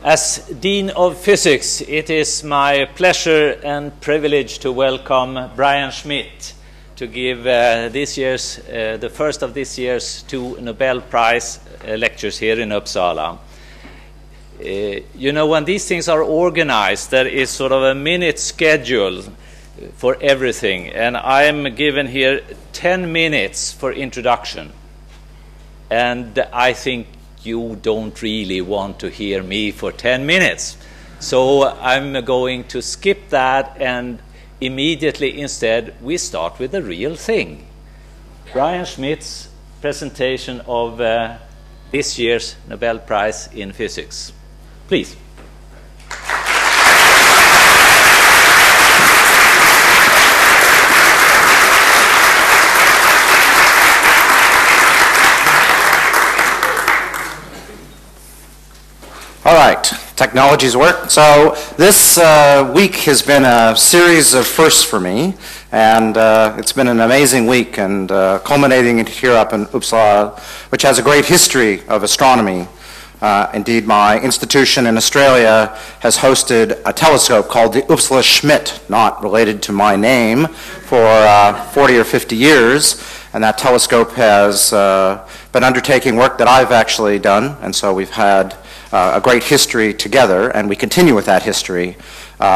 As Dean of Physics, it is my pleasure and privilege to welcome P Schmidt to give the first of this year's 2 Nobel Prize lectures here in Uppsala. You know, when these things are organized, there is sort of a minute schedule for everything, and I'm given here 10 minutes for introduction. And I think you don't really want to hear me for 10 minutes. So I'm going to skip that, and immediately instead we start with the real thing. P Schmidt's presentation of this year's Nobel Prize in Physics. Please. All right, technologies work. So this week has been a series of firsts for me, and it's been an amazing week, and culminating here up in Uppsala, which has a great history of astronomy. Indeed, my institution in Australia has hosted a telescope called the Uppsala Schmidt, not related to my name, for 40 or 50 years, and that telescope has been undertaking work that I've actually done, and so we've had a great history together, and we continue with that history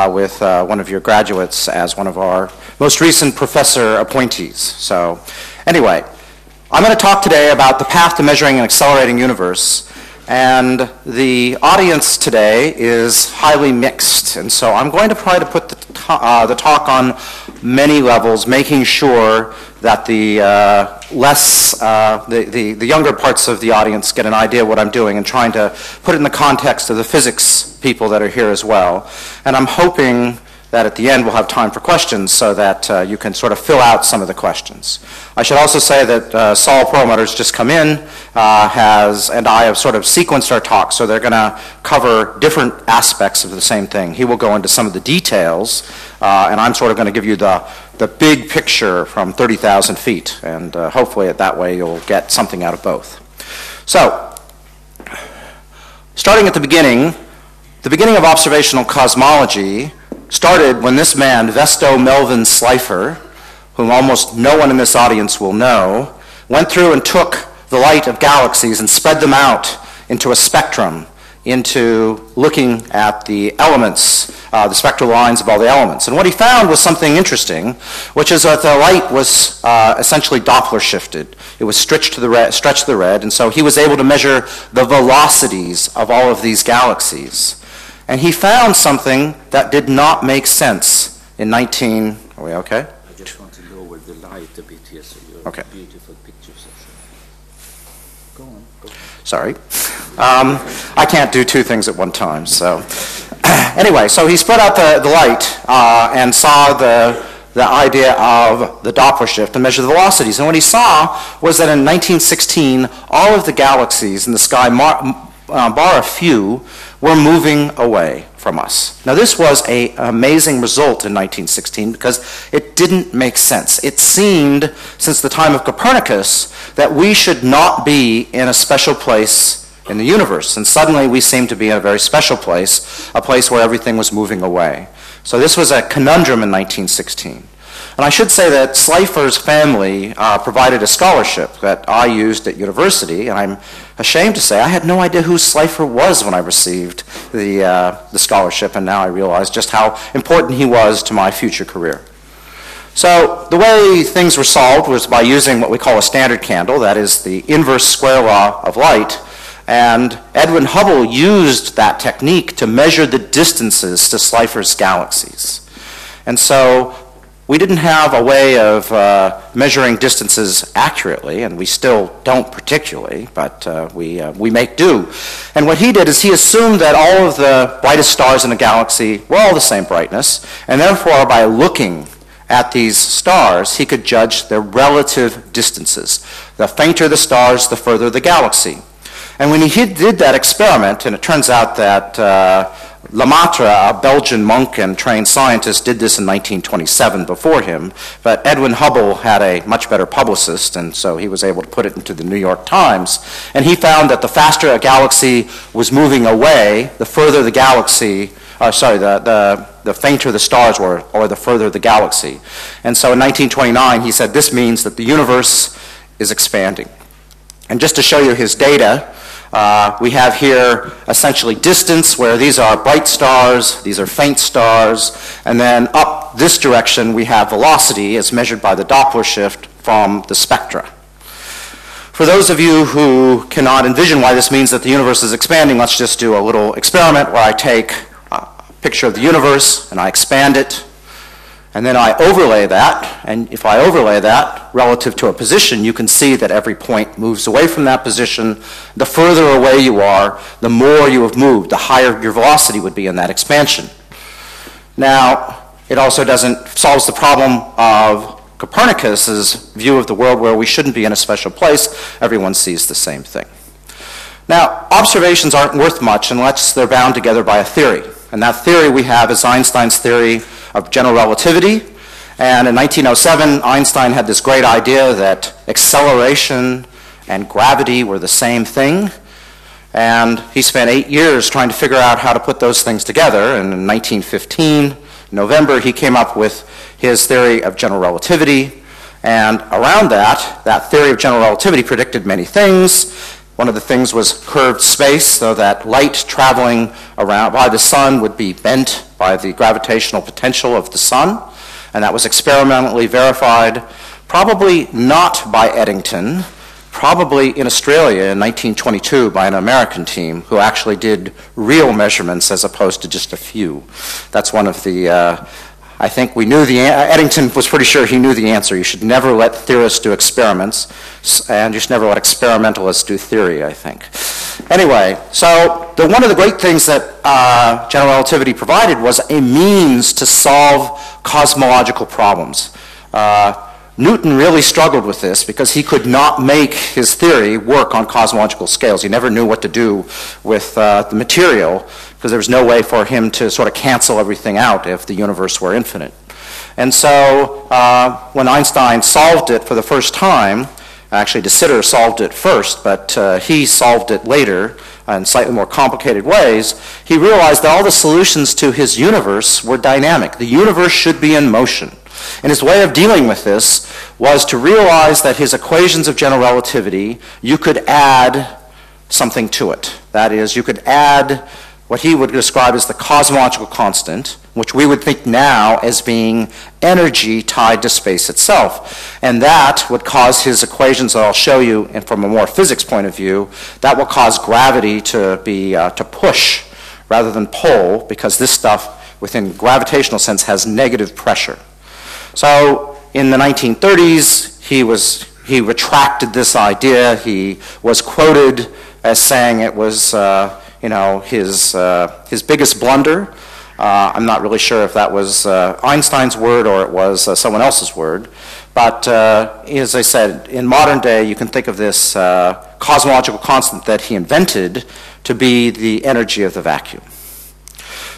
with one of your graduates as one of our most recent professor appointees. So anyway, I'm going to talk today about the path to measuring an accelerating universe, and the audience today is highly mixed, and so I'm going to try to put the talk on many levels, making sure that the younger parts of the audience get an idea of what I'm doing, and trying to put it in the context of the physics people that are here as well. And I'm hoping that at the end we'll have time for questions, so that you can sort of fill out some of the questions. I should also say that Saul Perlmutter's just come in, and I have sort of sequenced our talk, so they're going to cover different aspects of the same thing. He will go into some of the details, and I'm sort of going to give you the big picture from 30,000 feet, and hopefully that way you'll get something out of both. So, starting at the beginning of observational cosmology started when this man, Vesto Melvin Slipher, whom almost no one in this audience will know, went through and took the light of galaxies and spread them out into a spectrum, into looking at the elements, the spectral lines of all the elements. And what he found was something interesting, which is that the light was essentially Doppler shifted. It was stretched to the red, and so he was able to measure the velocities of all of these galaxies. And he found something that did not make sense in Are we okay? I just want to lower the light a bit here so your beautiful pictures are shown. Go on. Sorry. I can't do two things at one time. So anyway, so he spread out the light and saw the idea of the Doppler shift and measured the velocities. And what he saw was that in 1916, all of the galaxies in the sky, bar a few, were moving away from us. Now this was an amazing result in 1916 because it didn't make sense. It seemed, since the time of Copernicus, that we should not be in a special place in the universe, and suddenly we seemed to be in a very special place, a place where everything was moving away. So this was a conundrum in 1916. And I should say that Slipher's family provided a scholarship that I used at university, and I'm ashamed to say I had no idea who Slipher was when I received the scholarship, and now I realize just how important he was to my future career. So the way things were solved was by using what we call a standard candle, that is the inverse square law of light, and Edwin Hubble used that technique to measure the distances to Slipher's galaxies. And so we didn't have a way of measuring distances accurately, and we still don't particularly, but we make do. And what he did is he assumed that all of the brightest stars in the galaxy were all the same brightness, and therefore by looking at these stars, he could judge their relative distances. The fainter the stars, the further the galaxy. And when he did that experiment, and it turns out that Lemaitre, a Belgian monk and trained scientist, did this in 1927 before him, but Edwin Hubble had a much better publicist, and so he was able to put it into the New York Times. And he found that the faster a galaxy was moving away, the further the galaxy, the fainter the stars were, or the further the galaxy. And so in 1929, he said, this means that the universe is expanding. And just to show you his data, we have here essentially distance, where these are bright stars, these are faint stars, and then up this direction we have velocity as measured by the Doppler shift from the spectra. For those of you who cannot envision why this means that the universe is expanding, let's just do a little experiment where I take a picture of the universe and I expand it, and then I overlay that, and if I overlay that relative to a position, you can see that every point moves away from that position. The further away you are, the more you have moved, the higher your velocity would be in that expansion. Now, it also solves the problem of Copernicus's view of the world, where we shouldn't be in a special place. Everyone sees the same thing. Now, observations aren't worth much unless they're bound together by a theory. And that theory we have is Einstein's theory of general relativity. And in 1907, Einstein had this great idea that acceleration and gravity were the same thing. And he spent 8 years trying to figure out how to put those things together. And in 1915, November, he came up with his theory of general relativity. And around that theory of general relativity predicted many things. One of the things was curved space, so that light traveling around by the sun would be bent by the gravitational potential of the sun. And that was experimentally verified, probably not by Eddington, probably in Australia in 1922 by an American team who actually did real measurements as opposed to just a few. That's one of the, I think we knew Eddington was pretty sure he knew the answer. You should never let theorists do experiments, and you should never let experimentalists do theory, I think. Anyway, so one of the great things that general relativity provided was a means to solve cosmological problems. Newton really struggled with this because he could not make his theory work on cosmological scales. He never knew what to do with the material, because there was no way for him to sort of cancel everything out if the universe were infinite. And so when Einstein solved it for the first time, actually de Sitter solved it first, but he solved it later in slightly more complicated ways, he realized that all the solutions to his universe were dynamic. The universe should be in motion. And his way of dealing with this was to realize that his equations of general relativity, you could add something to it. That is, you could add what he would describe as the cosmological constant, which we would think now as being energy tied to space itself. And that would cause his equations that I'll show you, and from a more physics point of view, that will cause gravity to be to push rather than pull, because this stuff within gravitational sense has negative pressure. So in the 1930s, he retracted this idea. He was quoted as saying it was his biggest blunder. I'm not really sure if that was Einstein's word or it was someone else's word. But as I said, in modern day, you can think of this cosmological constant that he invented to be the energy of the vacuum.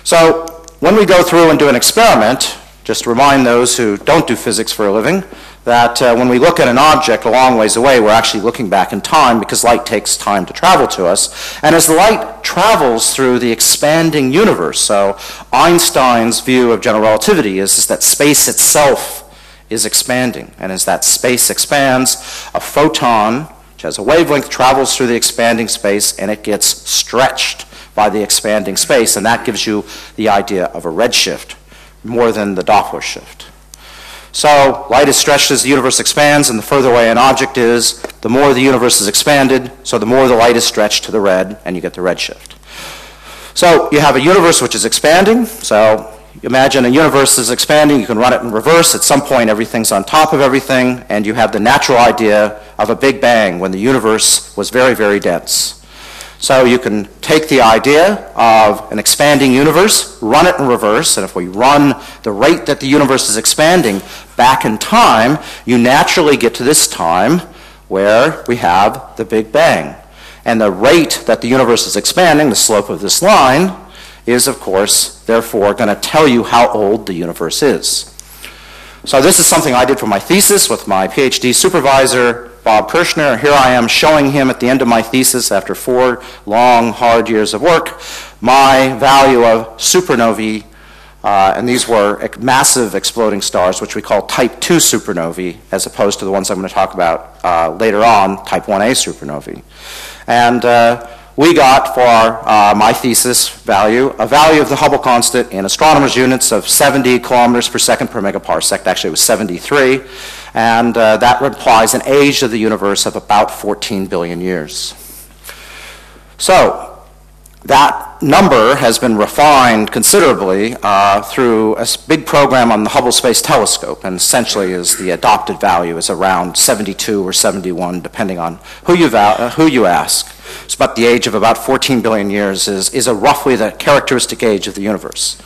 So when we go through and do an experiment, just to remind those who don't do physics for a living, that when we look at an object a long ways away, we're actually looking back in time, because light takes time to travel to us. And as the light travels through the expanding universe, so Einstein's view of general relativity is that space itself is expanding. And as that space expands, a photon, which has a wavelength, travels through the expanding space, and it gets stretched by the expanding space. And that gives you the idea of a redshift, more than the Doppler shift. So light is stretched as the universe expands, and the further away an object is, the more the universe is expanded, so the more the light is stretched to the red, and you get the redshift. So you have a universe which is expanding. So imagine a universe is expanding. You can run it in reverse. At some point, everything's on top of everything, and you have the natural idea of a Big Bang when the universe was very, very dense. So you can take the idea of an expanding universe, run it in reverse, and if we run the rate that the universe is expanding back in time, you naturally get to this time where we have the Big Bang. And the rate that the universe is expanding, the slope of this line, is, of course, therefore going to tell you how old the universe is. So this is something I did for my thesis with my PhD supervisor, Bob Kerchner. Here I am showing him at the end of my thesis, after 4 long, hard years of work, my value of supernovae, and these were massive exploding stars, which we call type 2 supernovae, as opposed to the ones I'm going to talk about later on, type 1a supernovae. And we got for my thesis value, a value of the Hubble constant in astronomers' units of 70 kilometers per second per megaparsec. Actually, it was 73. And that implies an age of the universe of about 14 billion years. So that number has been refined considerably through a big program on the Hubble Space Telescope, and essentially is the adopted value is around 72 or 71, depending on who you ask. So about the age of about 14 billion years is roughly the characteristic age of the universe.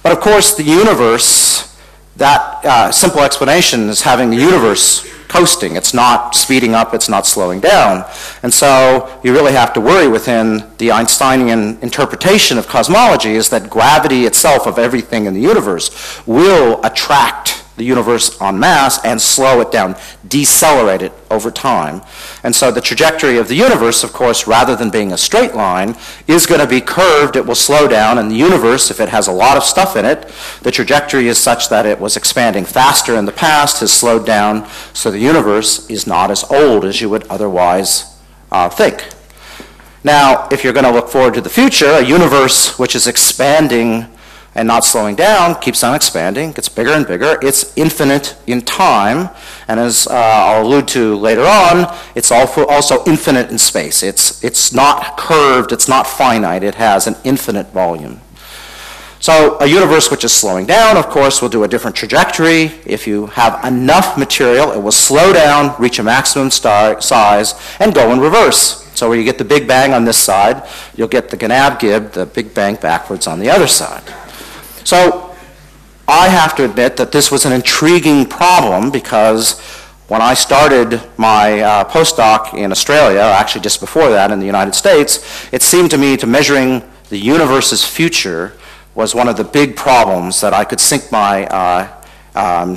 But of course, the universe, that simple explanation is having the universe coasting. It's not speeding up, it's not slowing down. And so you really have to worry within the Einsteinian interpretation of cosmology is that gravity itself of everything in the universe will attract the universe en masse and slow it down, decelerate it over time. And so the trajectory of the universe, of course, rather than being a straight line, is going to be curved. It will slow down, and the universe, if it has a lot of stuff in it, the trajectory is such that it was expanding faster in the past, has slowed down, so the universe is not as old as you would otherwise think. Now, if you're going to look forward to the future, a universe which is expanding and not slowing down, keeps on expanding, gets bigger and bigger. It's infinite in time, and as I'll allude to later on, it's also infinite in space. It's not curved, it's not finite, it has an infinite volume. So a universe which is slowing down, of course, will do a different trajectory. If you have enough material, it will slow down, reach a maximum size, and go in reverse. So where you get the Big Bang on this side, you'll get the Gnab-Gib, the Big Bang backwards on the other side. So I have to admit that this was an intriguing problem, because when I started my postdoc in Australia, actually just before that in the United States, it seemed to me to measuring the universe's future was one of the big problems that I could sink my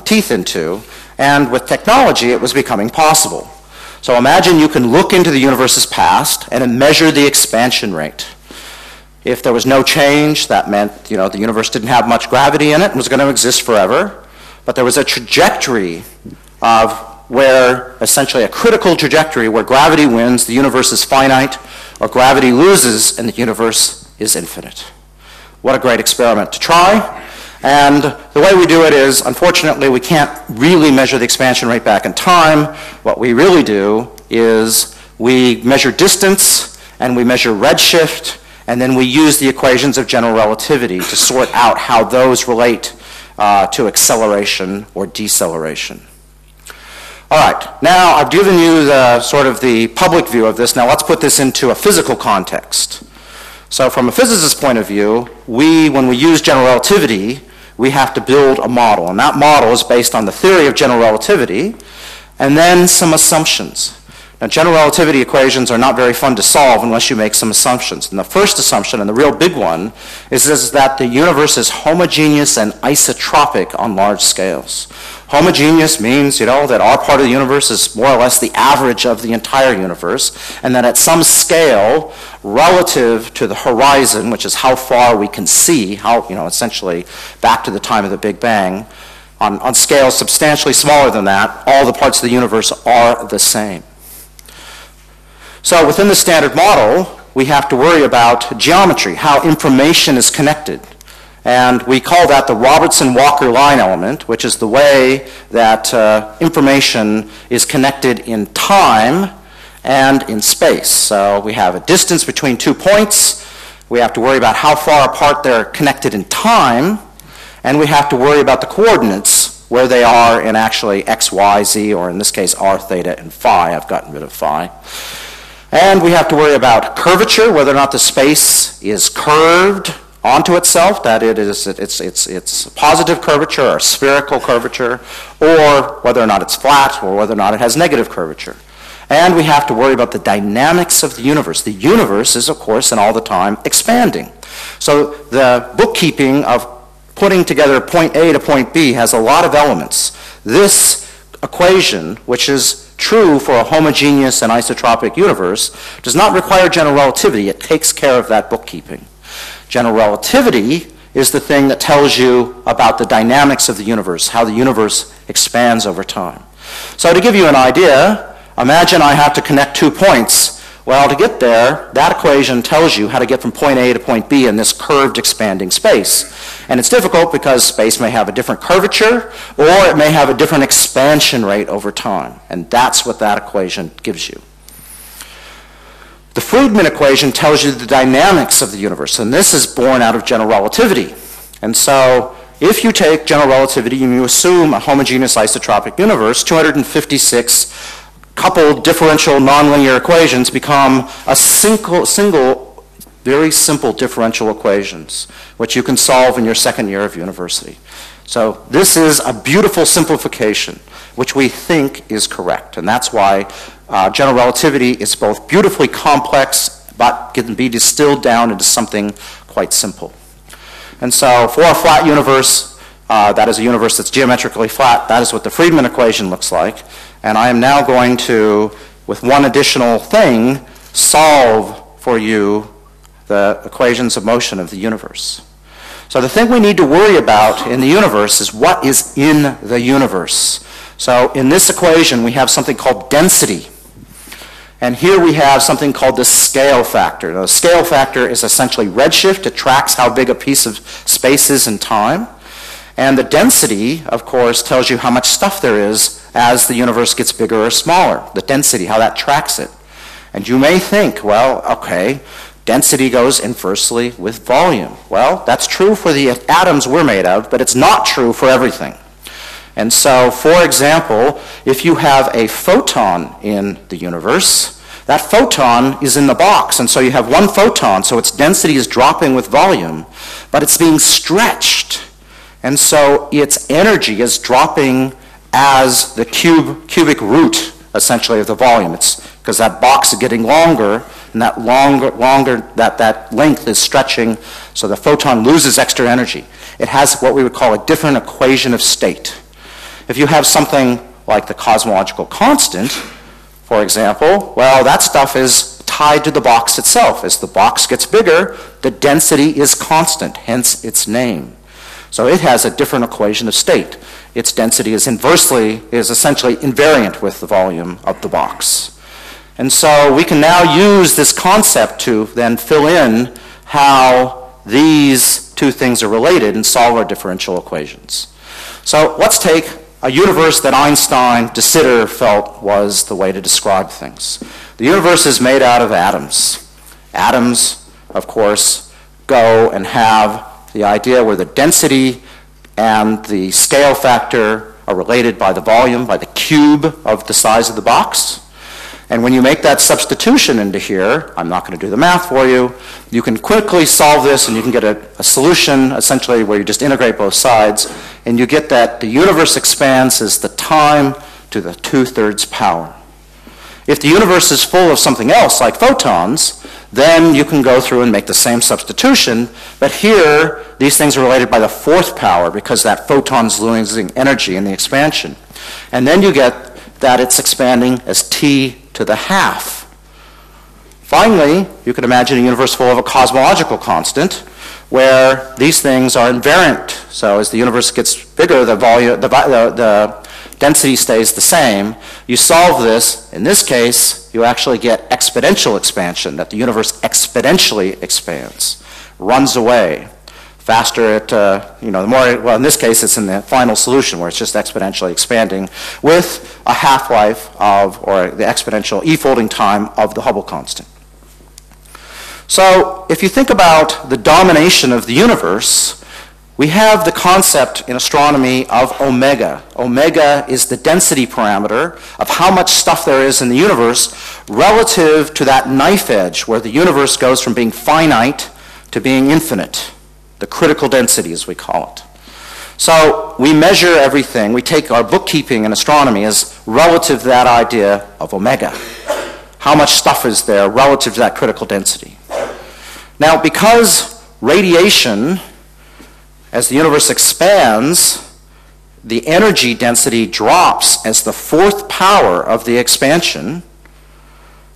teeth into. And with technology, it was becoming possible. So imagine you can look into the universe's past and measure the expansion rate. If there was no change, that meant the universe didn't have much gravity in it and was going to exist forever. But there was a trajectory of where, essentially a critical trajectory where gravity wins, the universe is finite, or gravity loses and the universe is infinite. What a great experiment to try. And the way we do it is, unfortunately, we can't really measure the expansion rate back in time. What we really do is we measure distance and we measure redshift, and then we use the equations of general relativity to sort out how those relate to acceleration or deceleration. All right, now I've given you the sort of the public view of this. Now let's put this into a physical context. So from a physicist's point of view, when we use general relativity, we have to build a model. And that model is based on the theory of general relativity and then some assumptions. Now, general relativity equations are not very fun to solve unless you make some assumptions. And the first assumption, and the real big one, is that the universe is homogeneous and isotropic on large scales. Homogeneous means, that our part of the universe is more or less the average of the entire universe, and that at some scale, relative to the horizon, which is how far we can see, essentially back to the time of the Big Bang, on scales substantially smaller than that, all the parts of the universe are the same. So within the standard model, we have to worry about geometry, how information is connected. And we call that the Robertson-Walker line element, which is the way that information is connected in time and in space. So we have a distance between 2 points. We have to worry about how far apart they're connected in time. And we have to worry about the coordinates, where they are in actually x, y, z, or in this case r, theta, and phi. I've gotten rid of phi. And we have to worry about curvature, whether or not the space is curved onto itself, that it's a positive curvature or spherical curvature, or whether or not it's flat, or whether or not it has negative curvature. And we have to worry about the dynamics of the universe. The universe is, of course, and all the time expanding. So the bookkeeping of putting together point A to point B has a lot of elements. This equation, which is true for a homogeneous and isotropic universe, does not require general relativity. It takes care of that bookkeeping. General relativity is the thing that tells you about the dynamics of the universe, how the universe expands over time. So to give you an idea, imagine I have to connect 2 points. Well, to get there, that equation tells you how to get from point A to point B in this curved expanding space. And it's difficult because space may have a different curvature or it may have a different expansion rate over time. And that's what that equation gives you. The Friedmann equation tells you the dynamics of the universe, and this is born out of general relativity. And so if you take general relativity and you assume a homogeneous isotropic universe, 256 coupled differential nonlinear equations become a single very simple differential equations, which you can solve in your second year of university. So this is a beautiful simplification, which we think is correct. And that's why general relativity is both beautifully complex, but can be distilled down into something quite simple. And so for a flat universe, that is a universe that's geometrically flat, that is what the Friedmann equation looks like. And I am now going to, with one additional thing, solve for you the equations of motion of the universe. So the thing we need to worry about in the universe is what is in the universe. So in this equation, we have something called density. And here we have something called the scale factor. Now, the scale factor is essentially redshift. It tracks how big a piece of space is in time. And the density, of course, tells you how much stuff there is as the universe gets bigger or smaller. The density, how that tracks it. And you may think, well, okay, density goes inversely with volume. Well, that's true for the atoms we're made of, but it's not true for everything. And so, for example, if you have a photon in the universe, that photon is in the box, and so you have one photon, so its density is dropping with volume, but it's being stretched. And so its energy is dropping as the cubic root, essentially, of the volume. It's because that box is getting longer, and that that length is stretching, so the photon loses extra energy. It has what we would call a different equation of state. If you have something like the cosmological constant, for example, well, that stuff is tied to the box itself. As the box gets bigger, the density is constant, hence its name. So it has a different equation of state. Its density is essentially invariant with the volume of the box. And so we can now use this concept to then fill in how these two things are related and solve our differential equations. So let's take a universe that Einstein de Sitter felt was the way to describe things. The universe is made out of atoms. Atoms, of course, go and have the idea where the density and the scale factor are related by the volume, by the cube of the size of the box. And when you make that substitution into here, I'm not going to do the math for you, you can quickly solve this and you can get a solution essentially where you just integrate both sides, and you get that the universe expands as the time to the 2/3 power. If the universe is full of something else, like photons, then you can go through and make the same substitution, but here these things are related by the 4th power because that photon's losing energy in the expansion. And then you get that it's expanding as t to the half. Finally, you can imagine a universe full of a cosmological constant where these things are invariant. So as the universe gets bigger, the density stays the same. You solve this. In this case, you actually get exponential expansion, that the universe exponentially expands, runs away. Faster it, the more, well, in this case, it's in the final solution where it's just exponentially expanding with a half-life of, or the exponential e-folding time of the Hubble constant. So if you think about the domination of the universe, we have the concept in astronomy of omega. Omega is the density parameter of how much stuff there is in the universe relative to that knife edge where the universe goes from being finite to being infinite. The critical density, as we call it. So we measure everything. We take our bookkeeping in astronomy as relative to that idea of omega. how much stuff is there relative to that critical density. Now, because radiation, as the universe expands, the energy density drops as the fourth power of the expansion,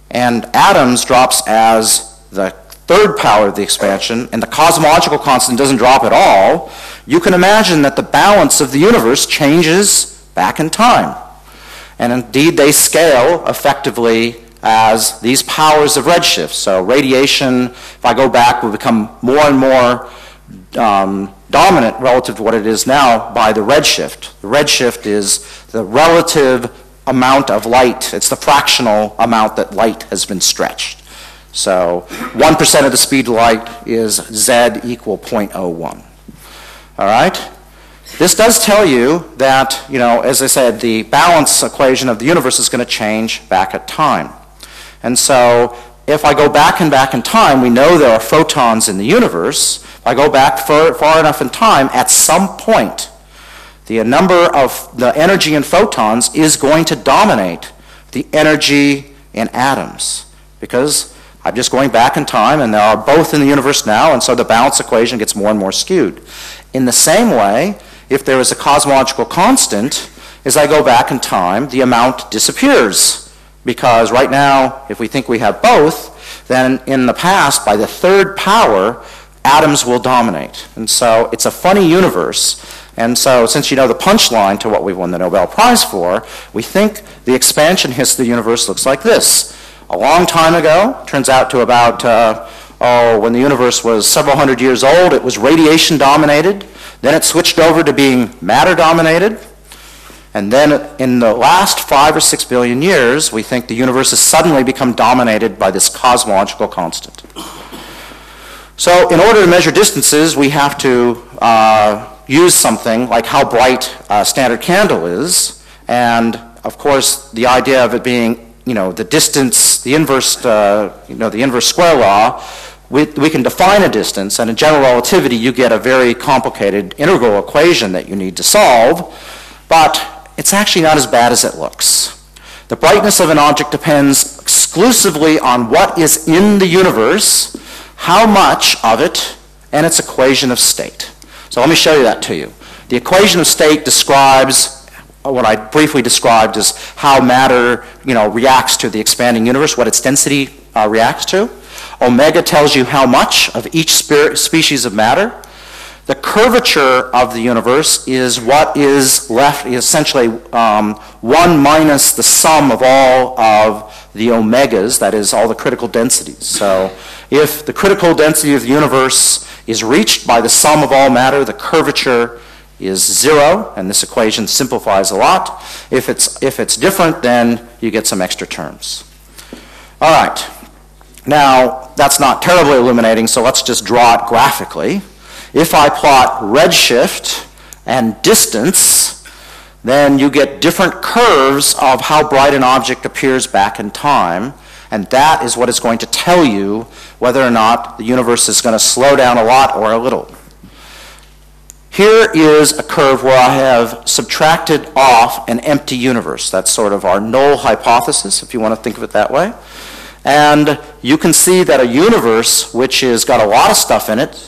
and atoms drops as the third power of the expansion, and the cosmological constant doesn't drop at all, you can imagine that the balance of the universe changes back in time. And indeed, they scale effectively as these powers of redshift. So radiation, if I go back, will become more and more dominant relative to what it is now by the redshift. The redshift is the relative amount of light. It's the fractional amount that light has been stretched. So 1% of the speed of light is z equal 0.01. All right? This does tell you that, as I said, the balance equation of the universe is going to change back at time. And so if I go back in time, we know there are photons in the universe. If I go back far enough in time, at some point, the number of the energy in photons is going to dominate the energy in atoms, because I'm just going back in time, and there are both in the universe now, and so the balance equation gets more and more skewed. In the same way, if there is a cosmological constant, as I go back in time, the amount disappears. Because right now, if we think we have both, then in the past, by the third power, atoms will dominate. And so it's a funny universe. And so since you know the punchline to what we won the Nobel Prize for, we think the expansion history of the universe looks like this. A long time ago, turns out to about, when the universe was several hundred years old, it was radiation dominated. Then it switched over to being matter dominated. And then in the last 5 or 6 billion years, we think the universe has suddenly become dominated by this cosmological constant. So in order to measure distances, we have to use something like how bright a standard candle is. And of course, the idea of it being, the distance, the inverse square law, we can define a distance, and in general relativity, you get a very complicated integral equation that you need to solve, but it's actually not as bad as it looks. The brightness of an object depends exclusively on what is in the universe, how much of it, and its equation of state. So let me show you that to you. The equation of state describes what I briefly described as how matter, reacts to the expanding universe, what its density reacts to. Omega tells you how much of each species of matter. The curvature of the universe is what is left, essentially 1 minus the sum of all of the omegas, that is, all the critical densities. So if the critical density of the universe is reached by the sum of all matter, the curvature is 0, and this equation simplifies a lot. If it's different, then you get some extra terms. All right. Now, that's not terribly illuminating, so let's just draw it graphically. If I plot redshift and distance, then you get different curves of how bright an object appears back in time, and that is what is going to tell you whether or not the universe is going to slow down a lot or a little. Here is a curve where I have subtracted off an empty universe. That's sort of our null hypothesis, if you want to think of it that way. And you can see that a universe which has got a lot of stuff in it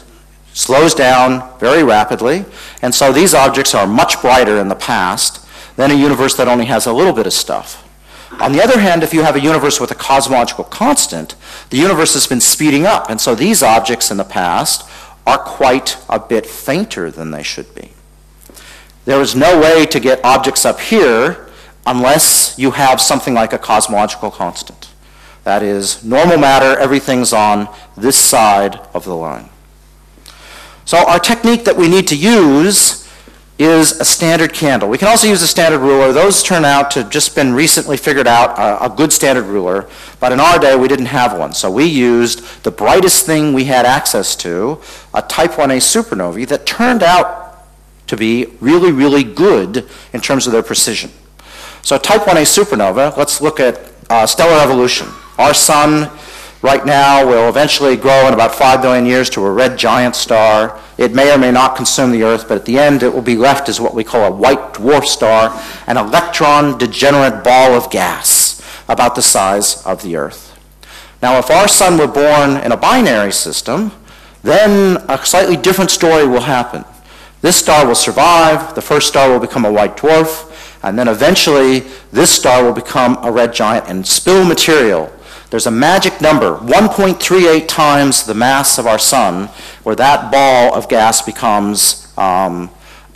slows down very rapidly, and so these objects are much brighter in the past than a universe that only has a little bit of stuff. On the other hand, if you have a universe with a cosmological constant, the universe has been speeding up, and so these objects in the past are quite a bit fainter than they should be. There is no way to get objects up here unless you have something like a cosmological constant. That is, normal matter, everything's on this side of the line. So our technique that we need to use is a standard candle. We can also use a standard ruler. Those turn out to have just been recently figured out, a good standard ruler, but in our day we didn't have one. So we used the brightest thing we had access to, a type 1a supernovae that turned out to be really, really good in terms of their precision. So type 1a supernova, let's look at stellar evolution. Our sun right now will eventually grow in about 5 billion years to a red giant star. It may or may not consume the Earth, but at the end it will be left as what we call a white dwarf star, an electron degenerate ball of gas. about the size of the Earth. Now, if our sun were born in a binary system, then a slightly different story will happen. This star will survive, the first star will become a white dwarf, and then eventually this star will become a red giant and spill material. There's a magic number, 1.38 times the mass of our sun, where that ball of gas becomes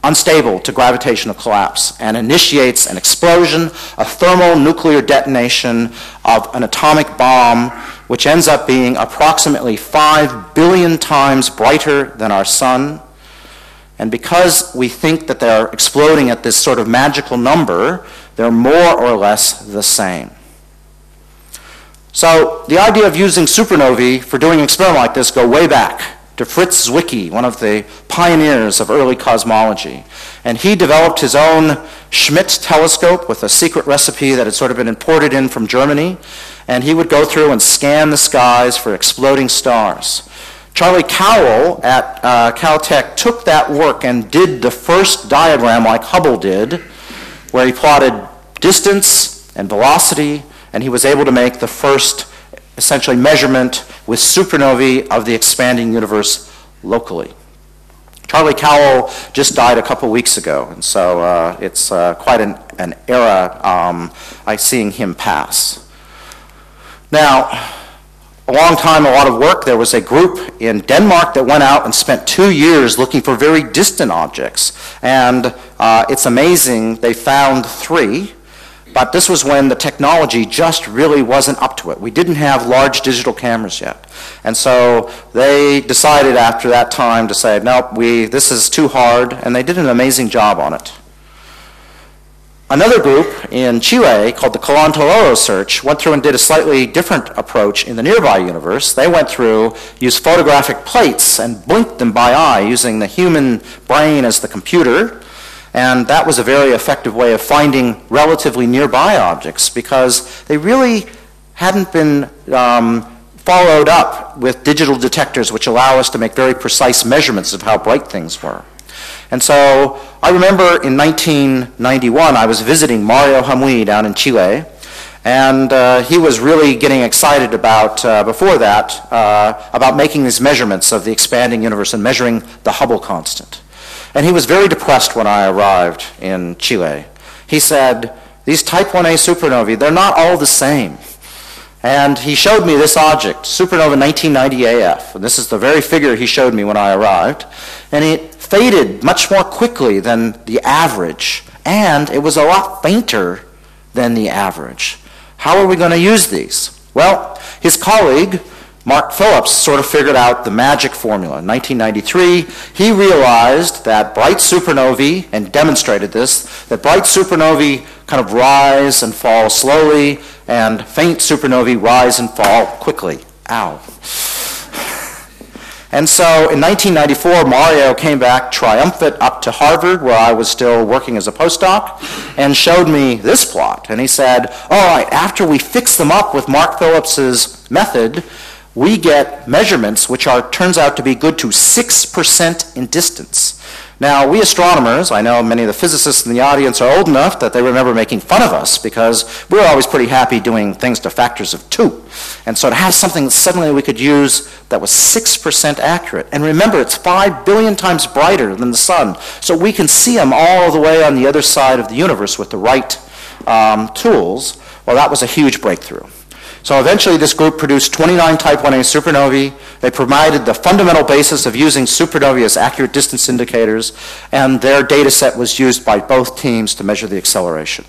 unstable to gravitational collapse and initiates an explosion, a thermonuclear detonation of an atomic bomb, which ends up being approximately 5 billion times brighter than our sun. And because we think that they're exploding at this sort of magical number, they're more or less the same. So the idea of using supernovae for doing an experiment like this go way back to Fritz Zwicky, one of the pioneers of early cosmology. And he developed his own Schmidt telescope with a secret recipe that had sort of been imported in from Germany. And he would go through and scan the skies for exploding stars. Charlie Cowell at Caltech took that work and did the first diagram like Hubble did, where he plotted distance and velocity, and he was able to make the first essentially measurement with supernovae of the expanding universe locally. Charlie Cowell just died a couple weeks ago, and so it's quite an era seeing him pass. Now, a long time, a lot of work. There was a group in Denmark that went out and spent 2 years looking for very distant objects. And it's amazing, they found 3. But this was when the technology just really wasn't up to it. We didn't have large digital cameras yet. And so they decided after that time to say, nope, this is too hard. And they did an amazing job on it. Another group in Chile called the Colón-Tololo search went through and did a slightly different approach in the nearby universe. They went through, used photographic plates and blinked them by eye using the human brain as the computer. And that was a very effective way of finding relatively nearby objects because they really hadn't been followed up with digital detectors which allow us to make very precise measurements of how bright things were. And so I remember in 1991, I was visiting Mario Hamui down in Chile, and he was really getting excited about, before that, about making these measurements of the expanding universe and measuring the Hubble constant. And he was very depressed when I arrived in Chile. He said, these type 1a supernovae, they're not all the same. And he showed me this object, supernova 1990 AF. And this is the very figure he showed me when I arrived. And it faded much more quickly than the average. And it was a lot fainter than the average. How are we going to use these? Well, his colleague, Mark Phillips, sort of figured out the magic formula. In 1993, he realized that bright supernovae, and demonstrated this, that bright supernovae kind of rise and fall slowly, and faint supernovae rise and fall quickly. Ow. And so in 1994, Mario came back triumphant up to Harvard, where I was still working as a postdoc, and showed me this plot. And he said, all right, after we fix them up with Mark Phillips's method, we get measurements which turns out to be good to 6% in distance. Now, we astronomers, I know many of the physicists in the audience are old enough that they remember making fun of us because we were always pretty happy doing things to factors of 2. And so to have something that suddenly we could use that was 6% accurate. And remember, it's 5 billion times brighter than the sun. So we can see them all the way on the other side of the universe with the right tools. Well, that was a huge breakthrough. So eventually this group produced 29 type 1a supernovae. They provided the fundamental basis of using supernovae as accurate distance indicators, and their data set was used by both teams to measure the acceleration.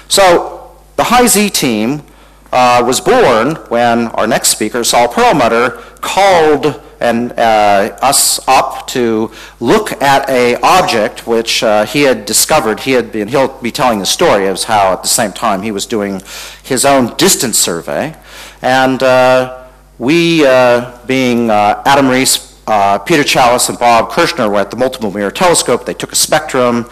So the High-Z team was born when our next speaker, Saul Perlmutter, called us up to look at an object which he had discovered. He'll be telling the story as how at the same time he was doing his own distance survey. And we, being Adam Rees, Peter Chalice, and Bob Kerchner, were at the multiple mirror telescope. They took a spectrum.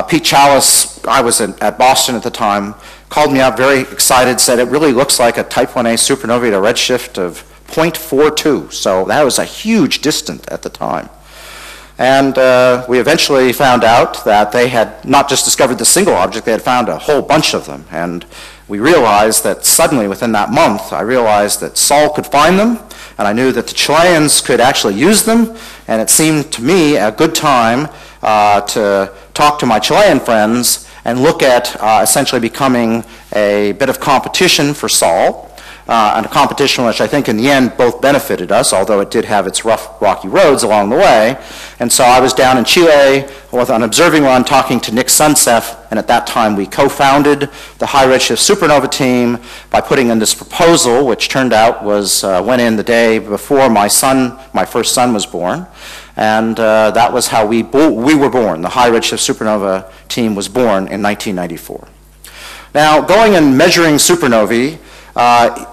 Pete Chalice, I was at Boston at the time, called me up very excited, said it really looks like a type 1a supernovae at a redshift of 0.42, so that was a huge distance at the time. And we eventually found out that they had not just discovered the single object, they had found a whole bunch of them. And we realized that suddenly within that month, I realized that Sol could find them, and I knew that the Chileans could actually use them, and it seemed to me a good time to talk to my Chilean friends and look at essentially becoming a bit of competition for Sol, and a competition which I think in the end both benefited us, although it did have its rough, rocky roads along the way. And so I was down in Chile with an observing run talking to Nick Sunsef, and at that time we co-founded the high redshift supernova team by putting in this proposal, which turned out went in the day before my first son was born. And that was how we were born. The high redshift supernova team was born in 1994. Now, going and measuring supernovae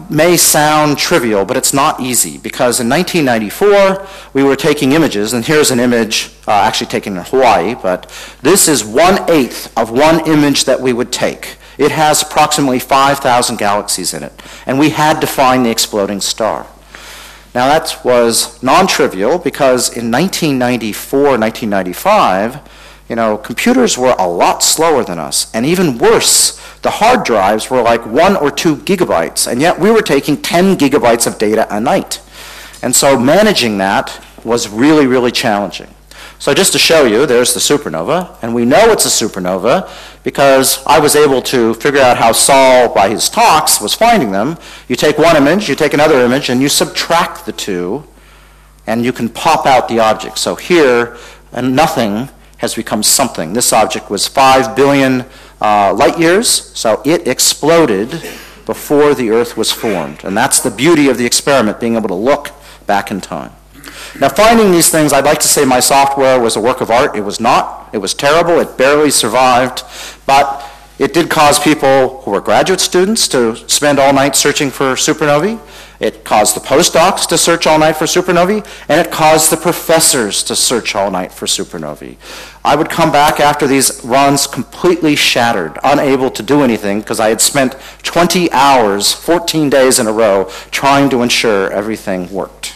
may sound trivial, but it's not easy, because in 1994 we were taking images, and here's an image actually taken in Hawaii, but this is 1/8 of one image that we would take. It has approximately 5,000 galaxies in it, and we had to find the exploding star. Now that was non-trivial, because in 1994, 1995, computers were a lot slower than us, and even worse, the hard drives were like 1 or 2 gigabytes, and yet we were taking 10 gigabytes of data a night. And so managing that was really, really challenging. So just to show you, there's the supernova, and we know it's a supernova because I was able to figure out how Sol, by his talks, was finding them. You take one image, you take another image, and you subtract the two, and you can pop out the object. So here, nothing has become something. This object was 5 billion light years, so it exploded before the Earth was formed. And that's the beauty of the experiment, being able to look back in time. Now, finding these things, I'd like to say my software was a work of art. It was not. It was terrible. It barely survived. But it did cause people who were graduate students to spend all night searching for supernovae. It caused the postdocs to search all night for supernovae, and it caused the professors to search all night for supernovae. I would come back after these runs completely shattered, unable to do anything, because I had spent 20 hours, 14 days in a row, trying to ensure everything worked.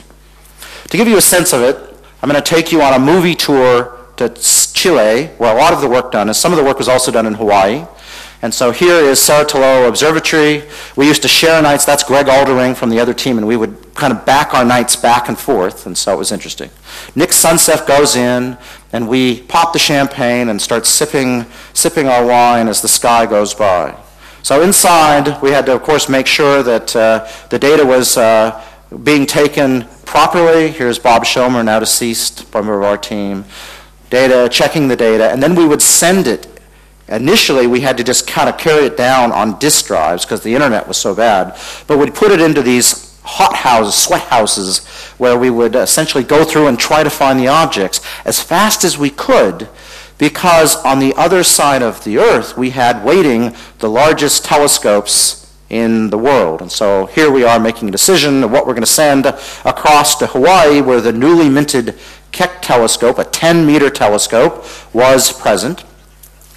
To give you a sense of it, I'm going to take you on a movie tour to Chile, where a lot of the work done, and some of the work was also done in Hawaii. And so here is Cerro Observatory. We used to share nights. That's Greg Aldering from the other team, and we would kind of back our nights back and forth, and so it was interesting. Nick Sunsef goes in, and we pop the champagne and start sipping our wine as the sky goes by. So inside, we had to, of course, make sure that the data was being taken properly. Here's Bob Schomer, now deceased, member of our team. Checking the data, and then we would send it. Initially, we had to just kind of carry it down on disk drives because the internet was so bad, but we'd put it into these hot houses, sweat houses, where we would essentially go through and try to find the objects as fast as we could, because on the other side of the Earth, we had waiting the largest telescopes in the world. And so here we are making a decision of what we're going to send across to Hawaii, where the newly minted Keck telescope, a 10-meter telescope, was present.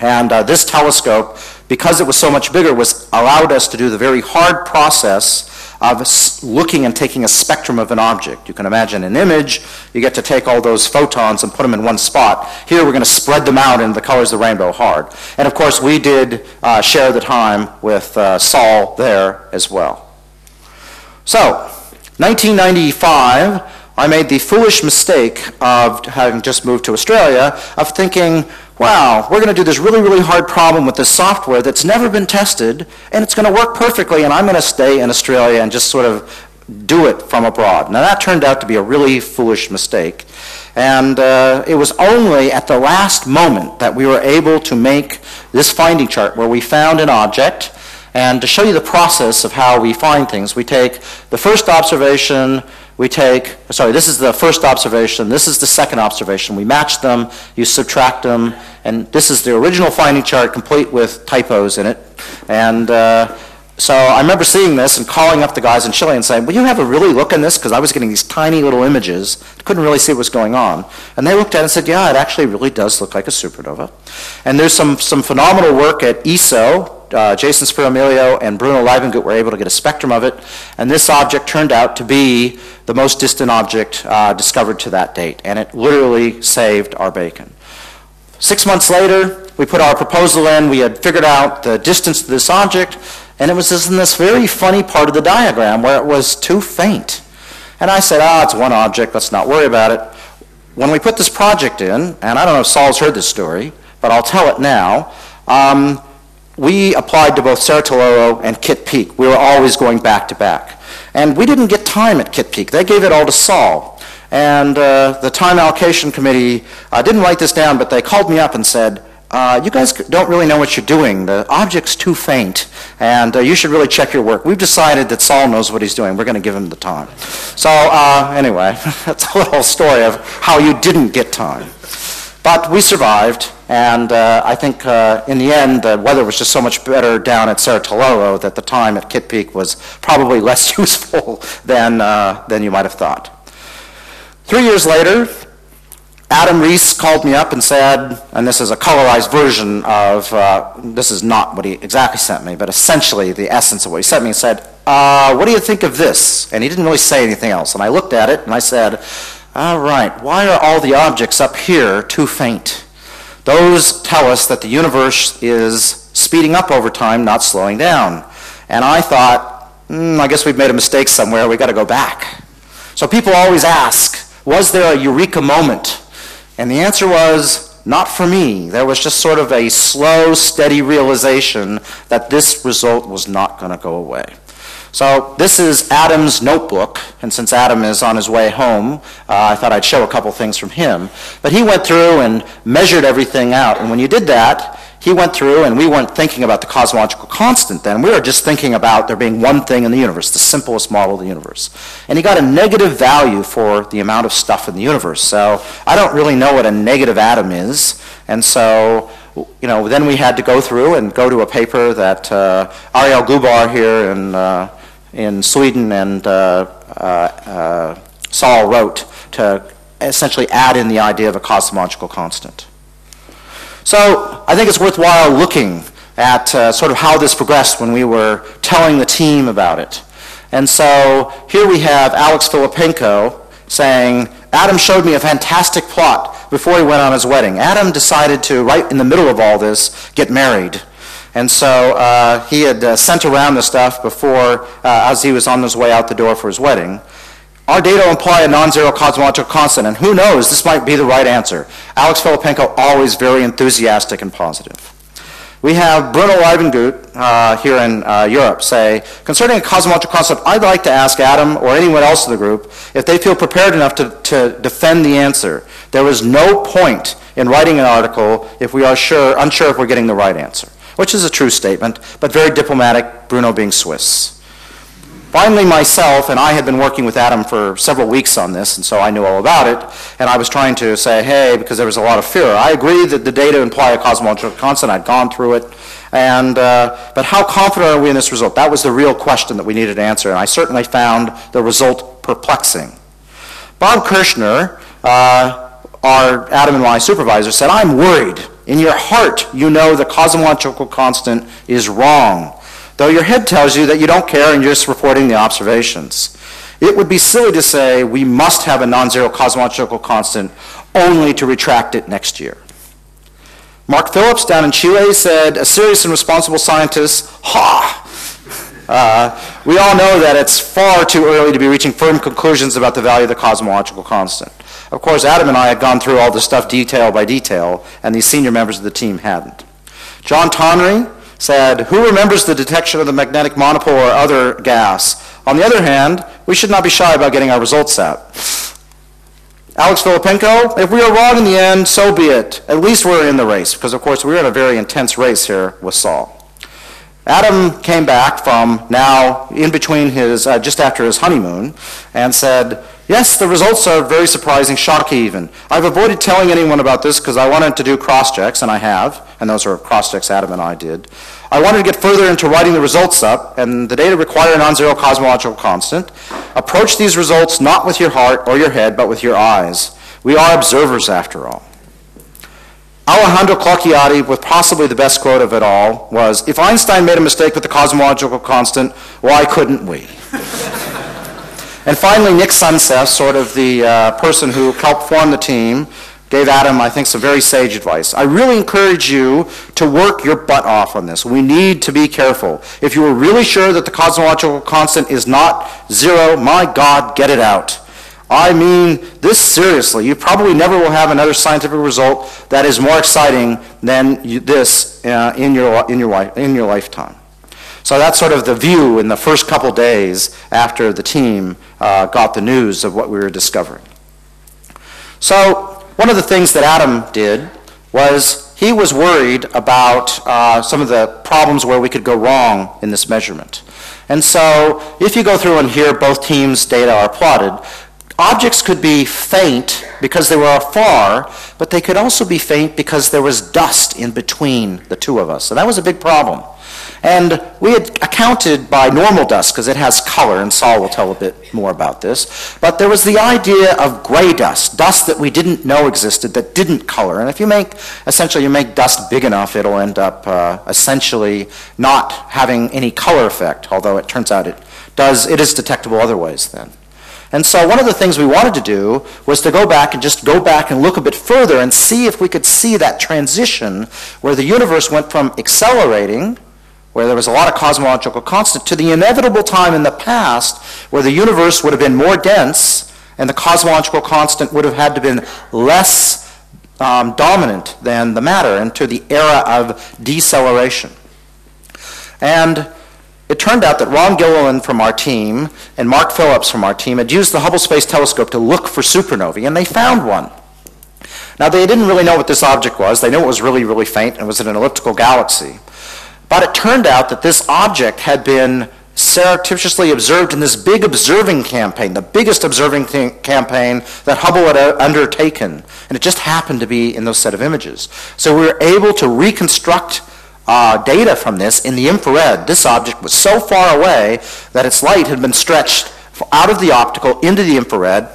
And this telescope, because it was so much bigger, allowed us to do the very hard process of looking and taking a spectrum of an object. You can imagine an image, you get to take all those photons and put them in one spot. Here we're going to spread them out in the colors of the rainbow hard. And of course we did share the time with Sol there as well. So, 1995, I made the foolish mistake of having just moved to Australia, of thinking, wow, we're going to do this really, really hard problem with this software that's never been tested, and it's going to work perfectly, and I'm going to stay in Australia and just sort of do it from abroad. Now that turned out to be a really foolish mistake, and it was only at the last moment that we were able to make this finding chart where we found an object. And to show you the process of how we find things, we take the first observation, this is the first observation, this is the second observation. We match them, you subtract them, and this is the original finding chart complete with typos in it. And so I remember seeing this and calling up the guys in Chile and saying, will you have a really look in this? Because I was getting these tiny little images, couldn't really see what was going on. And they looked at it and said, yeah, it actually really does look like a supernova. And there's some phenomenal work at ESO. Jason Spiro-Emilio and Bruno Leibengut were able to get a spectrum of it, and this object turned out to be the most distant object discovered to that date, and it literally saved our bacon. 6 months later, we put our proposal in. We had figured out the distance to this object, And it was just in this very funny part of the diagram where it was too faint. And I said, it's one object, let's not worry about it. When we put this project in, and I don't know if Saul's heard this story, but I'll tell it now, we applied to both Cerro Tololo and Kitt Peak. We were always going back to back. And we didn't get time at Kitt Peak. They gave it all to Saul. And the time allocation committee didn't write this down, but they called me up and said, you guys don't really know what you're doing. The object's too faint, and you should really check your work. We've decided that Saul knows what he's doing. We're going to give him the time. So anyway, that's a little story of how you didn't get time. But we survived, and I think in the end, the weather was just so much better down at Cerro Tololo that the time at Kitt Peak was probably less useful than you might have thought. 3 years later, Adam Rees called me up and said, and this is a colorized version of, this is not what he exactly sent me, but essentially the essence of what he sent me, and said, what do you think of this? And he didn't really say anything else. And I looked at it and I said, all right, why are all the objects up here too faint? Those tell us that the universe is speeding up over time, not slowing down. And I thought, I guess we've made a mistake somewhere, we've got to go back. So people always ask, was there a eureka moment? And the answer was, not for me. There was just sort of a slow, steady realization that this result was not going to go away. So this is Adam's notebook, and since Adam is on his way home, I thought I'd show a couple things from him. But he went through and measured everything out, and when you did that, he went through, and we weren't thinking about the cosmological constant then. We were just thinking about there being one thing in the universe, the simplest model of the universe. And he got a negative value for the amount of stuff in the universe. So I don't really know what a negative atom is. And so, then we had to go through and go to a paper that Ariel Gubar here in Sweden and Saul wrote to essentially add in the idea of a cosmological constant. So I think it's worthwhile looking at sort of how this progressed when we were telling the team about it. And so here we have Alex Filippenko saying, Adam showed me a fantastic plot before he went on his wedding. Adam decided to, right in the middle of all this, get married. And so he had sent around the stuff before, as he was on his way out the door for his wedding. Our data imply a non-zero cosmological constant, and who knows, this might be the right answer. Alex Filippenko, always very enthusiastic and positive. We have Bruno Leibengut here in Europe say, concerning a cosmological constant, I'd like to ask Adam or anyone else in the group if they feel prepared enough to defend the answer. There is no point in writing an article if we are unsure if we're getting the right answer, which is a true statement, but very diplomatic, Bruno being Swiss. Finally, myself, and I had been working with Adam for several weeks on this, and so I knew all about it, and I was trying to say, hey, because there was a lot of fear. I agree that the data imply a cosmological constant. I'd gone through it, and but how confident are we in this result? That was the real question that we needed to answer, and I certainly found the result perplexing. Bob Kerchner, our Adam and my supervisor, said, I'm worried. In your heart, you know the cosmological constant is wrong, though your head tells you that you don't care and you're just reporting the observations. It would be silly to say we must have a non-zero cosmological constant only to retract it next year. Mark Phillips down in Chile said, a serious and responsible scientist, we all know that it's far too early to be reaching firm conclusions about the value of the cosmological constant. Of course, Adam and I had gone through all this stuff detail by detail, and these senior members of the team hadn't. John Tonry said, who remembers the detection of the magnetic monopole or other gas? On the other hand, we should not be shy about getting our results out. Alex Filippenko, if we are wrong in the end, so be it. At least we're in the race, because of course we're in a very intense race here with Saul. Adam came back from now in between his, just after his honeymoon, and said, yes, the results are very surprising, shocking even. I've avoided telling anyone about this because I wanted to do cross-checks, and I have, and those are cross-checks Adam and I did. I wanted to get further into writing the results up, and the data require a non-zero cosmological constant. Approach these results not with your heart or your head, but with your eyes. We are observers after all. Alejandro Clocchiati, with possibly the best quote of it all, was, if Einstein made a mistake with the cosmological constant, why couldn't we? And finally, Nick Sunseth, sort of the person who helped form the team, gave Adam, I think, some very sage advice. I really encourage you to work your butt off on this. We need to be careful. If you are really sure that the cosmological constant is not zero, my God, get it out. I mean this seriously. You probably never will have another scientific result that is more exciting than this in your lifetime. So that's sort of the view in the first couple days after the team got the news of what we were discovering. So one of the things that Adam did was he was worried about some of the problems where we could go wrong in this measurement. And so if you go through and here both teams' data are plotted, objects could be faint because they were afar, but they could also be faint because there was dust in between the two of us. So that was a big problem. And we had accounted by normal dust because it has color, and Saul will tell a bit more about this. But there was the idea of gray dust, dust that we didn't know existed that didn't color. And if you make, essentially you make dust big enough, it'll end up essentially not having any color effect, although it turns out it is detectable other ways then. And so one of the things we wanted to do was to go back and look a bit further and see if we could see that transition where the universe went from accelerating, where there was a lot of cosmological constant, to the inevitable time in the past where the universe would have been more dense and the cosmological constant would have had to have been less dominant than the matter, and to the era of deceleration. And it turned out that Ron Gilliland from our team and Mark Phillips from our team had used the Hubble Space Telescope to look for supernovae, and they found one. Now, they didn't really know what this object was. They knew it was really, really faint, and it was in an elliptical galaxy. But it turned out that this object had been surreptitiously observed in this big observing campaign, the biggest observing campaign that Hubble had undertaken. And it just happened to be in those set of images. So we were able to reconstruct data from this in the infrared. This object was so far away that its light had been stretched out of the optical into the infrared,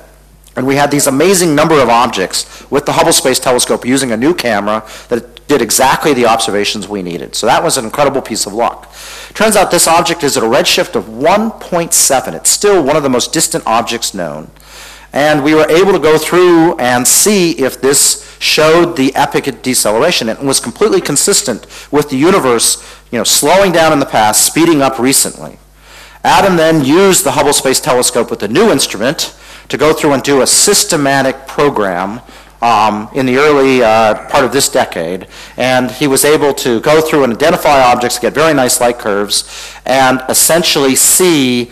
and we had these amazing number of objects with the Hubble Space Telescope using a new camera that did exactly the observations we needed. So that was an incredible piece of luck. Turns out this object is at a redshift of 1.7. It's still one of the most distant objects known. And we were able to go through and see if this showed the epic deceleration. It was completely consistent with the universe, slowing down in the past, speeding up recently. Adam then used the Hubble Space Telescope with a new instrument to go through and do a systematic program in the early part of this decade. And he was able to go through and identify objects, get very nice light curves, and essentially see.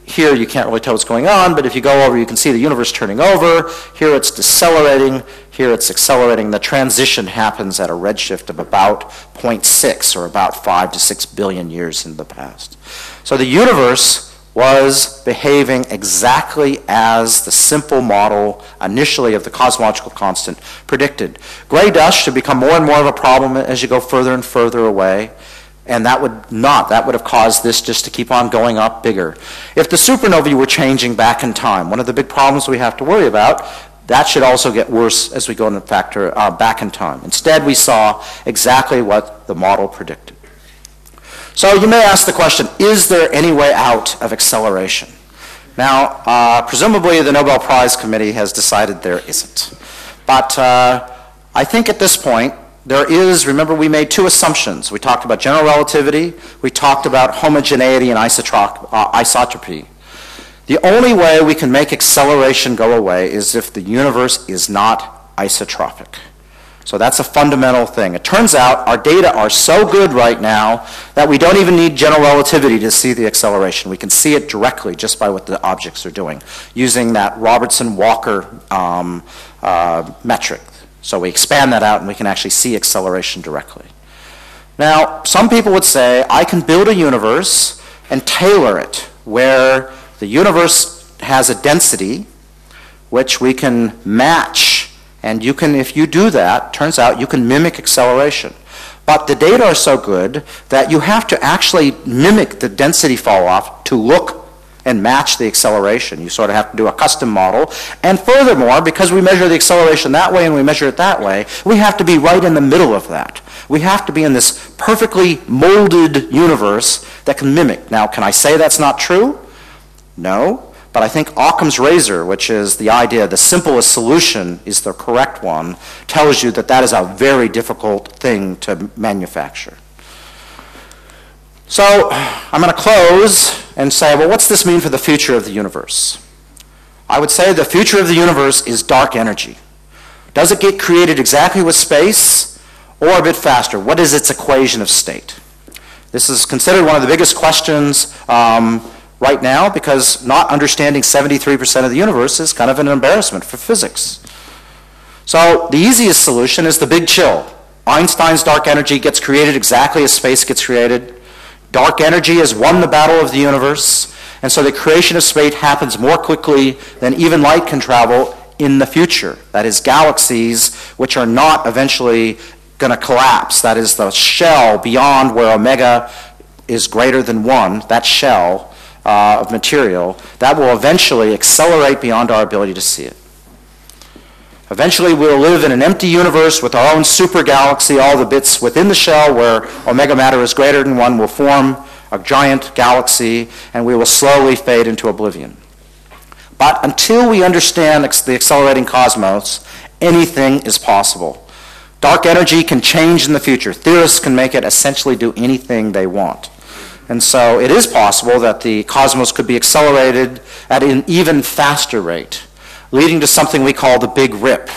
Here you can't really tell what's going on, but if you go over, you can see the universe turning over. Here it's decelerating. Here it's accelerating. The transition happens at a redshift of about 0.6, or about 5 to 6 billion years in the past. So the universe was behaving exactly as the simple model initially of the cosmological constant predicted. Gray dust should become more and more of a problem as you go further and further away. And that would have caused this just to keep on going up bigger. If the supernovae were changing back in time, one of the big problems we have to worry about, that should also get worse as we go into factor back in time. Instead, we saw exactly what the model predicted. So you may ask the question, is there any way out of acceleration? Now, presumably the Nobel Prize Committee has decided there isn't. But I think at this point, there is, remember we made two assumptions. We talked about general relativity, we talked about homogeneity and isotropy. The only way we can make acceleration go away is if the universe is not isotropic. So that's a fundamental thing. It turns out our data are so good right now that we don't even need general relativity to see the acceleration. We can see it directly just by what the objects are doing, using that Robertson-Walker metric. So we expand that out and we can actually see acceleration directly. Now, some people would say, I can build a universe and tailor it where the universe has a density which we can match. And you can, if you do that, turns out you can mimic acceleration. But the data are so good that you have to actually mimic the density fall off to look and match the acceleration. You sort of have to do a custom model. And furthermore, because we measure the acceleration that way and we measure it that way, we have to be right in the middle of that. We have to be in this perfectly molded universe that can mimic. Now, can I say that's not true? No. But I think Occam's razor, which is the idea the simplest solution is the correct one, tells you that that is a very difficult thing to manufacture. So I'm going to close and say, well, what's this mean for the future of the universe? I would say the future of the universe is dark energy. Does it get created exactly with space or a bit faster? What is its equation of state? This is considered one of the biggest questions right now, because not understanding 73% of the universe is kind of an embarrassment for physics. So the easiest solution is the big chill. Einstein's dark energy gets created exactly as space gets created. Dark energy has won the battle of the universe, and so the creation of space happens more quickly than even light can travel in the future. That is, galaxies which are not eventually going to collapse. That is, the shell beyond where omega is greater than 1, that shell of material, that will eventually accelerate beyond our ability to see it. Eventually we'll live in an empty universe with our own super galaxy. All the bits within the shell where omega matter is greater than 1 will form a giant galaxy, and we will slowly fade into oblivion. But until we understand the accelerating cosmos, anything is possible. Dark energy can change in the future. Theorists can make it essentially do anything they want. And so it is possible that the cosmos could be accelerated at an even faster rate, leading to something we call the Big Rip.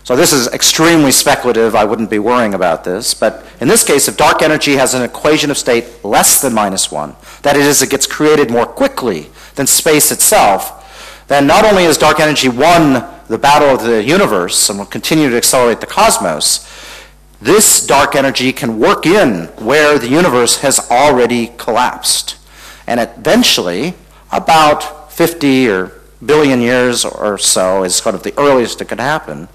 So this is extremely speculative. I wouldn't be worrying about this. But in this case, if dark energy has an equation of state less than -1, that is, it gets created more quickly than space itself, then not only has dark energy won the battle of the universe and will continue to accelerate the cosmos, this dark energy can work in where the universe has already collapsed. And eventually, about 50 or billion years or so is sort of the earliest it could happen,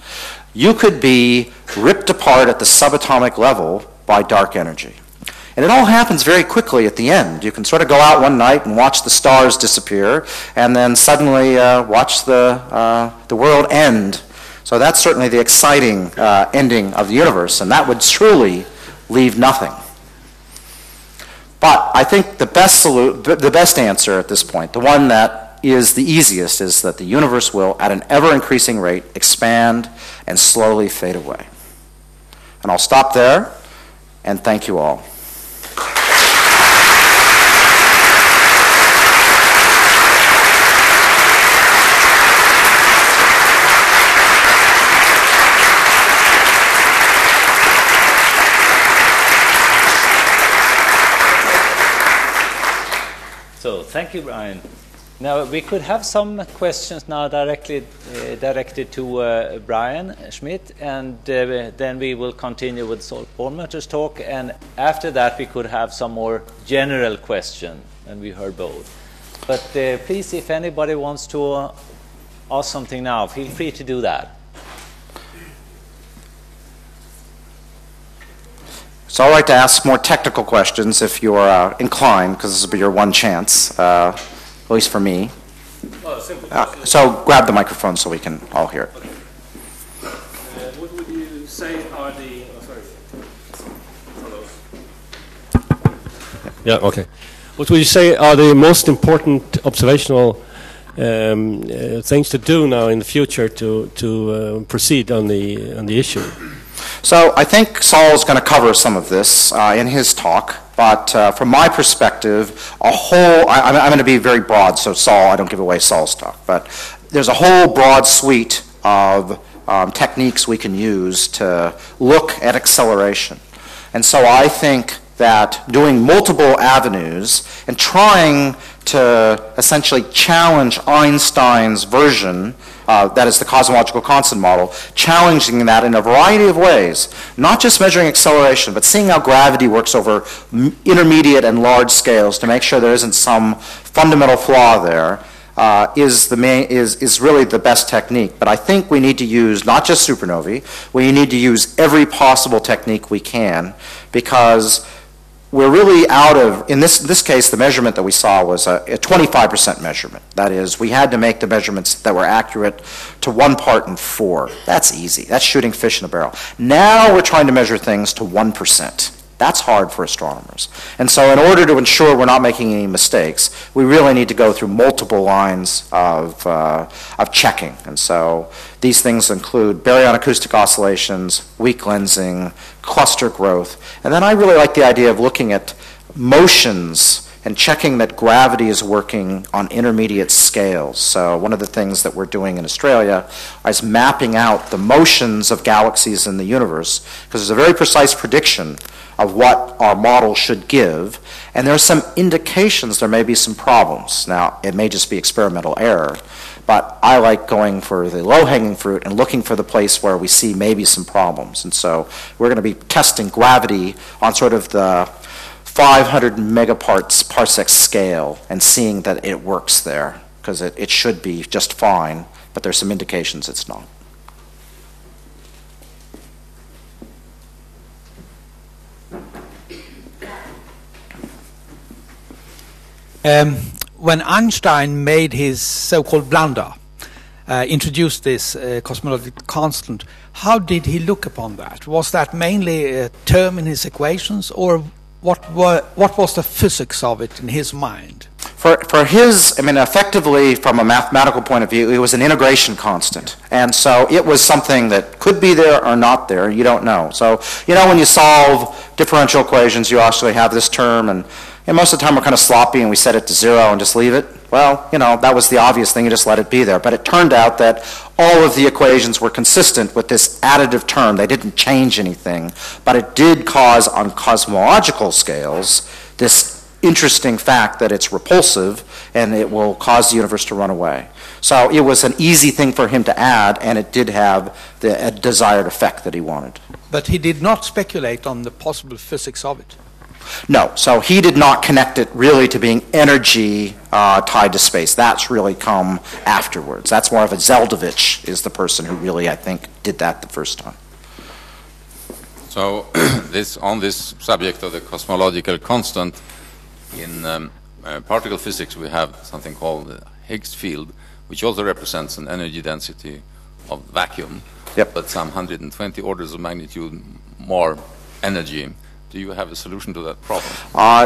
you could be ripped apart at the subatomic level by dark energy. And it all happens very quickly at the end. You can sort of go out one night and watch the stars disappear, and then suddenly watch the world end. So that's certainly the exciting ending of the universe, and that would truly leave nothing. But I think the best answer at this point, the one that is the easiest, is that the universe will, at an ever-increasing rate, expand and slowly fade away. And I'll stop there, and thank you all. So, thank you, Brian. Now, we could have some questions now directed to Brian Schmidt, and then we will continue with Saul Perlmutter's talk, and after that we could have some more general questions, and we heard both. But please, if anybody wants to ask something now, feel free to do that. It's all right to ask more technical questions if you're inclined, because this will be your one chance. At least for me. So grab the microphone so we can all hear it. Okay. What would you say are the... Yeah, okay. What would you say are the most important observational things to do now in the future to proceed on the issue? So I think Saul is going to cover some of this in his talk. But from my perspective, I'm going to be very broad, so Saul, I don't give away Saul's talk. But there's a whole broad suite of techniques we can use to look at acceleration. And so I think that doing multiple avenues and trying to essentially challenge Einstein's version, that is the cosmological constant model, challenging that in a variety of ways, not just measuring acceleration, but seeing how gravity works over intermediate and large scales to make sure there isn't some fundamental flaw there, is really the best technique. But I think we need to use not just supernovae, we need to use every possible technique we can, because we're really out of, in this case, the measurement that we saw was a 25% measurement. That is, we had to make the measurements that were accurate to 1 part in 4. That's easy. That's shooting fish in a barrel. Now we're trying to measure things to 1%. That's hard for astronomers. And so in order to ensure we're not making any mistakes, we really need to go through multiple lines of checking. And so these things include baryon acoustic oscillations, weak lensing, cluster growth. And then I really like the idea of looking at motions and checking that gravity is working on intermediate scales. So one of the things that we're doing in Australia is mapping out the motions of galaxies in the universe, because there's a very precise prediction of what our model should give, and there are some indications there may be some problems. Now, it may just be experimental error, but I like going for the low-hanging fruit and looking for the place where we see maybe some problems. And so we're going to be testing gravity on sort of the 500 megaparsec scale and seeing that it works there, because it should be just fine, but there's some indications it's not. When Einstein made his so-called blunder, introduced this cosmological constant, how did he look upon that? Was that mainly a term in his equations, or what was the physics of it in his mind? For his, I mean, effectively, from a mathematical point of view, it was an integration constant. And so it was something that could be there or not there, you don't know. So, you know, when you solve differential equations, you actually have this term, and most of the time we're kind of sloppy and we set it to 0 and just leave it. Well, you know, that was the obvious thing, you just let it be there. But it turned out that all of the equations were consistent with this additive term. They didn't change anything, but it did cause, on cosmological scales, this interesting fact that it's repulsive and it will cause the universe to run away. So it was an easy thing for him to add, and it did have the desired effect that he wanted. But he did not speculate on the possible physics of it. No, so he did not connect it really to being energy tied to space. That's really come afterwards. That's more of a Zeldovich is the person who really, I think, did that the first time. So on this subject of the cosmological constant, in particle physics we have something called the Higgs field, which also represents an energy density of vacuum, but some 120 orders of magnitude more energy. Do you have a solution to that problem?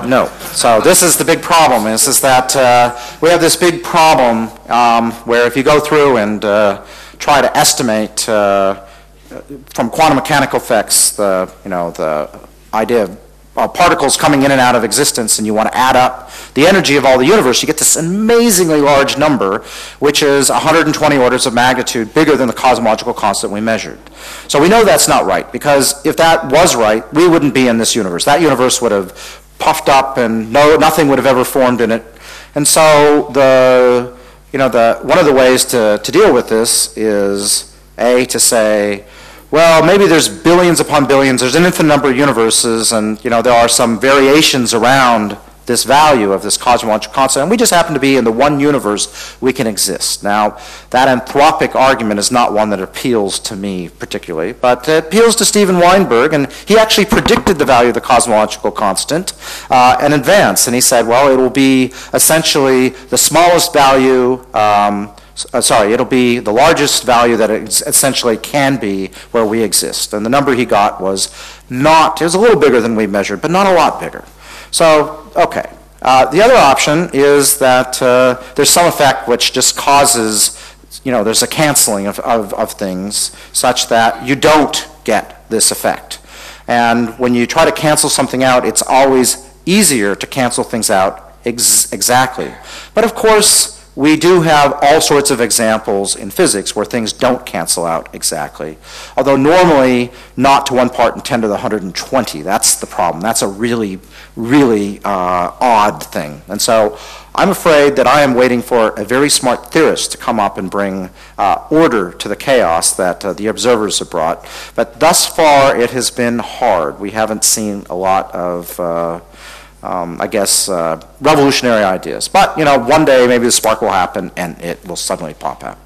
No. So this is the big problem, is that we have this big problem where if you go through and try to estimate from quantum mechanical effects the idea of particles coming in and out of existence, and you want to add up the energy of all the universe, you get this amazingly large number, which is 120 orders of magnitude bigger than the cosmological constant we measured. So we know that's not right, because if that was right, we wouldn't be in this universe. That universe would have puffed up and nothing would have ever formed in it. And so one of the ways to deal with this is, to say, well, maybe there's billions upon billions, there's an infinite number of universes, and there are some variations around this value of this cosmological constant, and we just happen to be in the one universe we can exist. Now, that anthropic argument is not one that appeals to me particularly, but it appeals to Steven Weinberg, and he actually predicted the value of the cosmological constant in advance, and he said, well, it will be essentially the smallest value, it'll be the largest value that it essentially can be where we exist. And the number he got was it was a little bigger than we measured, but not a lot bigger. So, okay. The other option is that there's some effect which just causes, there's a canceling of things such that you don't get this effect. And when you try to cancel something out, it's always easier to cancel things out exactly. But of course, we do have all sorts of examples in physics where things don't cancel out exactly, although normally not to 1 part in 10 to the 120. That's the problem. That's a really, really odd thing. And so I'm afraid that I am waiting for a very smart theorist to come up and bring order to the chaos that the observers have brought. But thus far, it has been hard. We haven't seen a lot of revolutionary ideas. But, one day maybe the spark will happen and it will suddenly pop out.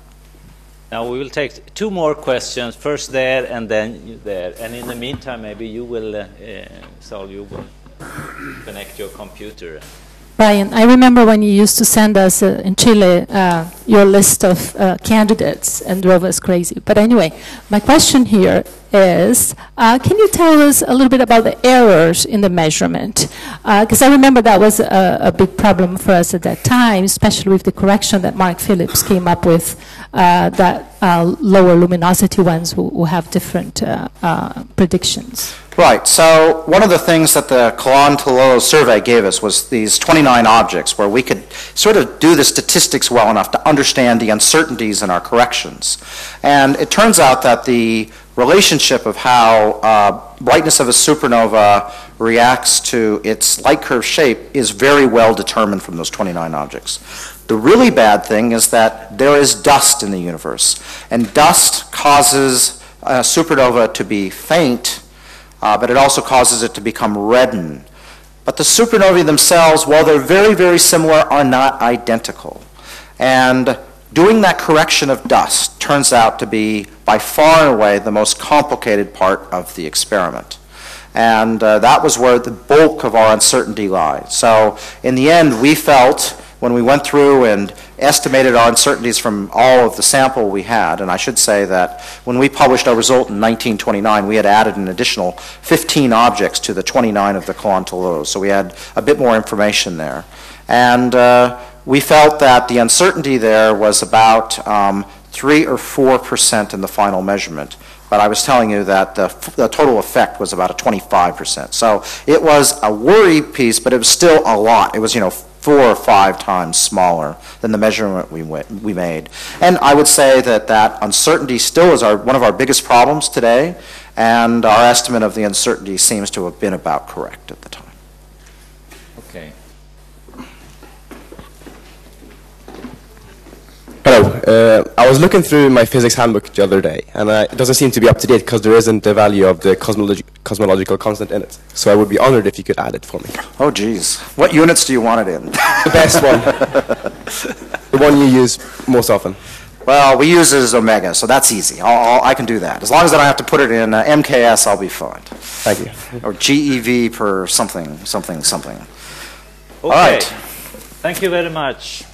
Now we will take 2 more questions, first there and then there. And in the meantime, maybe you will, Saul, you will connect your computer. Brian, I remember when you used to send us in Chile your list of candidates and drove us crazy. But anyway, my question here is, can you tell us a little bit about the errors in the measurement? Because I remember that was a big problem for us at that time, especially with the correction that Mark Phillips came up with, that lower luminosity ones who have different predictions. Right. So one of the things that the Coulomb-Tololo survey gave us was these 29 objects where we could sort of do the statistics well enough to understand the uncertainties in our corrections. And it turns out that the relationship of how brightness of a supernova reacts to its light curve shape is very well determined from those 29 objects. The really bad thing is that there is dust in the universe, and dust causes a supernova to be faint, but it also causes it to become reddened. But the supernovae themselves, while they're very, very similar, are not identical. And doing that correction of dust turns out to be, by far and away, the most complicated part of the experiment. And that was where the bulk of our uncertainty lies. So in the end, we felt, when we went through and estimated our uncertainties from all of the sample we had, and I should say that when we published our result in 1929, we had added an additional 15 objects to the 29 of the Coulomb-Tololo, so we had a bit more information there. And we felt that the uncertainty there was about 3 or 4% in the final measurement. But I was telling you that the total effect was about a 25%. So it was a worry piece, but it was still a lot. It was, 4 or 5 times smaller than the measurement we made. And I would say that that uncertainty still is one of our biggest problems today, and our estimate of the uncertainty seems to have been about correct at the time. Okay. Hello. I was looking through my physics handbook the other day, and it doesn't seem to be up to date because there isn't the value of the cosmological constant in it. So I would be honored if you could add it for me. Oh, geez. What units do you want it in? The best one. The one you use most often. Well, we use it as omega, so that's easy. I can do that. As long as I don't have to put it in MKS, I'll be fine. Thank you. Or GeV per something. Okay. All right. Thank you very much.